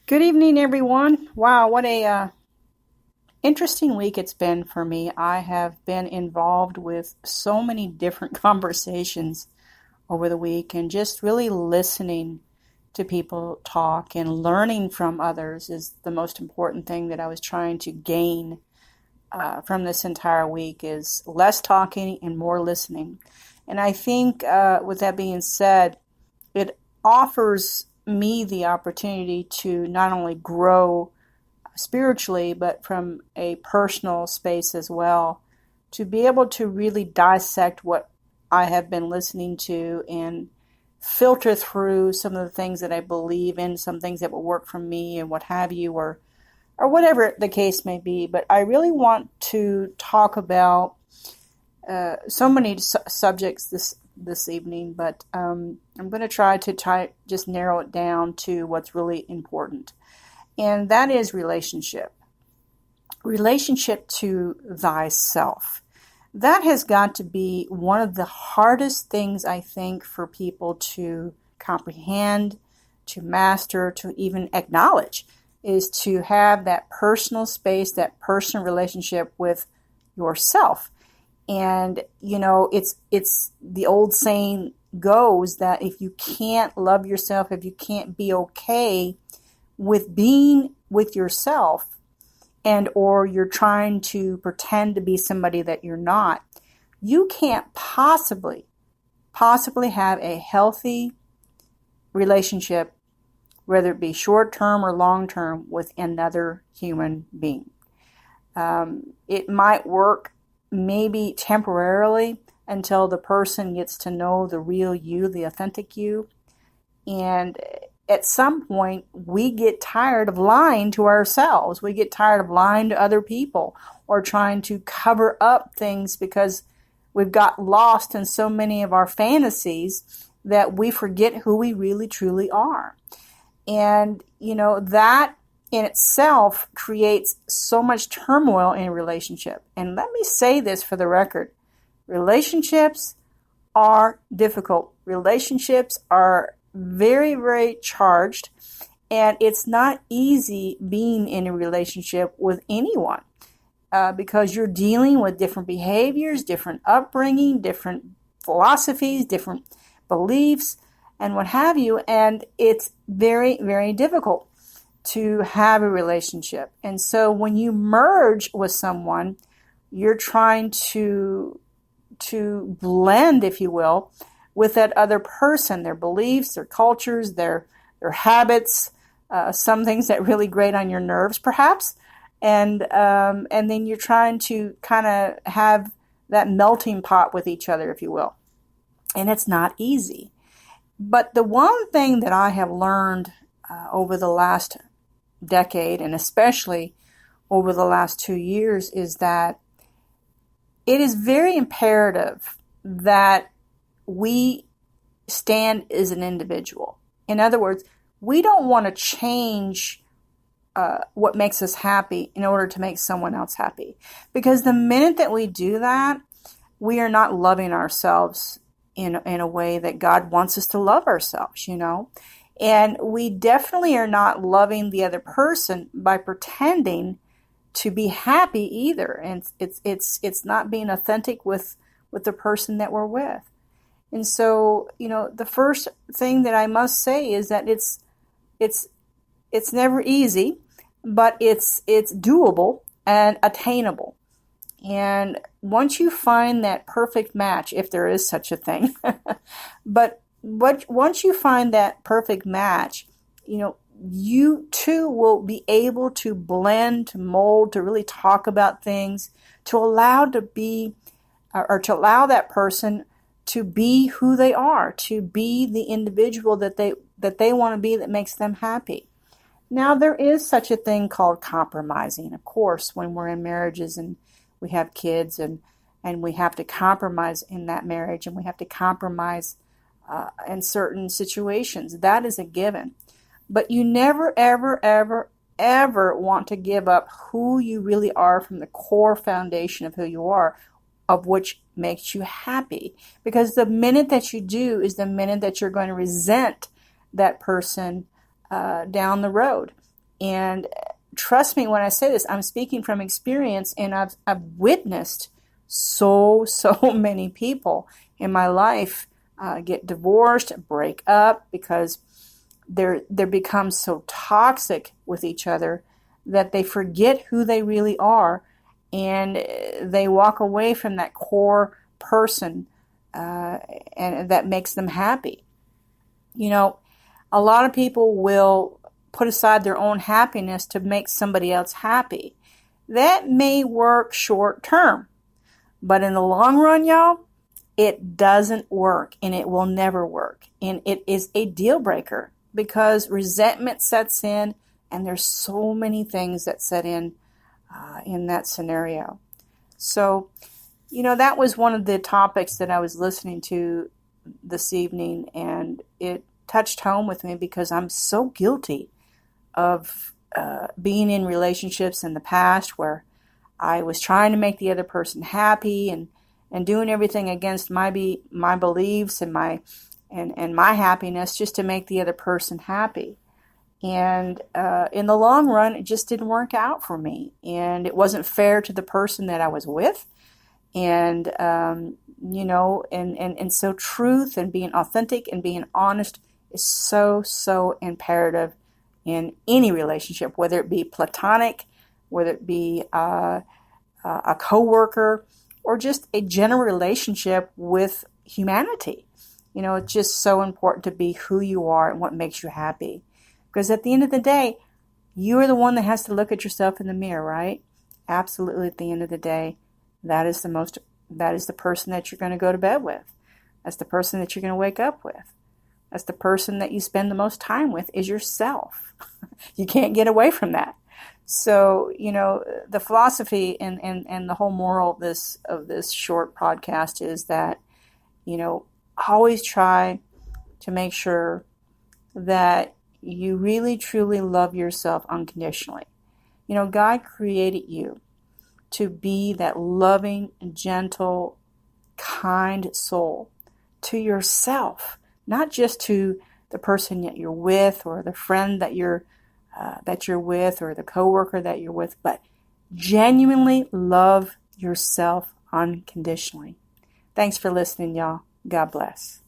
Good evening, everyone. Wow, what a interesting week it's been for me. I have been involved with so many different conversations over the week, and just really listening to people talk and learning from others is the most important thing that I was trying to gain from this entire week is less talking and more listening. And I think, with that being said, it offers me the opportunity to not only grow spiritually, but from a personal space as well, to be able to really dissect what I have been listening to and filter through some of the things that I believe in, some things that will work for me and what have you, or whatever the case may be. But I really want to talk about so many subjects this evening, but I'm going to try to just narrow it down to what's really important, and that is relationship to thyself. That has got to be one of the hardest things, I think, for people to comprehend, to master, to even acknowledge, is to have that personal space, that personal relationship with yourself. And, it's the old saying goes that if you can't love yourself, if you can't be okay with being with yourself, and or you're trying to pretend to be somebody that you're not, you can't possibly have a healthy relationship, whether it be short term or long term, with another human being. It might work maybe temporarily until the person gets to know the real you, the authentic you. And at some point, we get tired of lying to ourselves. We get tired of lying to other people or trying to cover up things because we've got lost in so many of our fantasies that we forget who we really truly are. And, that in itself creates so much turmoil in a relationship. And let me say this for the record. Relationships are difficult. Relationships are very, very charged, and it's not easy being in a relationship with anyone because you're dealing with different behaviors, different upbringing, different philosophies, different beliefs, and what have you, and it's very, very difficult to have a relationship. And so when you merge with someone, you're trying to blend, if you will, with that other person, their beliefs, their cultures, their habits, some things that really grate on your nerves, perhaps, and then you're trying to kind of have that melting pot with each other, if you will, and it's not easy. But the one thing that I have learned over the last decade, and especially over the last 2 years, is that it is very imperative that we stand as an individual. In other words, we don't want to change what makes us happy in order to make someone else happy. Because the minute that we do that, we are not loving ourselves in a way that God wants us to love ourselves, And we definitely are not loving the other person by pretending to be happy either. And it's not being authentic with the person that we're with. And so, the first thing that I must say is that it's never easy, but it's doable and attainable. And once you find that perfect match, if there is such a thing, but once you find that perfect match, you too will be able to blend, to mold, to really talk about things, to allow that person to be who they are, to be the individual that they want to be, that makes them happy. Now, there is such a thing called compromising, of course, when we're in marriages and we have kids, and we have to compromise in that marriage, and we have to compromise in certain situations. That is a given. But you never, ever, ever, ever want to give up who you really are from the core foundation of who you are, of which makes you happy. Because the minute that you do is the minute that you're going to resent that person down the road. And trust me when I say this, I'm speaking from experience, and I've witnessed so many people in my life get divorced, break up, because they become so toxic with each other that they forget who they really are, and they walk away from that core person, and that makes them happy. You know, a lot of people will put aside their own happiness to make somebody else happy. That may work short term, but in the long run, y'all, it doesn't work, and it will never work. And it is a deal breaker because resentment sets in, and there's so many things that set in that scenario. So, that was one of the topics that I was listening to this evening, and it touched home with me because I'm so guilty of being in relationships in the past where I was trying to make the other person happy and doing everything against my beliefs and my happiness just to make the other person happy. And in the long run, it just didn't work out for me. And it wasn't fair to the person that I was with. And, and so truth and being authentic and being honest is so imperative in any relationship, whether it be platonic, whether it be a coworker, or just a general relationship with humanity. It's just so important to be who you are and what makes you happy. Because at the end of the day, you are the one that has to look at yourself in the mirror, right? Absolutely, at the end of the day, that is the person that you're going to go to bed with. That's the person that you're going to wake up with. That's the person that you spend the most time with is yourself. You can't get away from that. So, the philosophy and the whole moral of this short podcast is that, always try to make sure that you really truly love yourself unconditionally. God created you to be that loving, gentle, kind soul to yourself, not just to the person that you're with or the friend that you're with or the coworker that you're with, but genuinely love yourself unconditionally. Thanks for listening, y'all. God bless.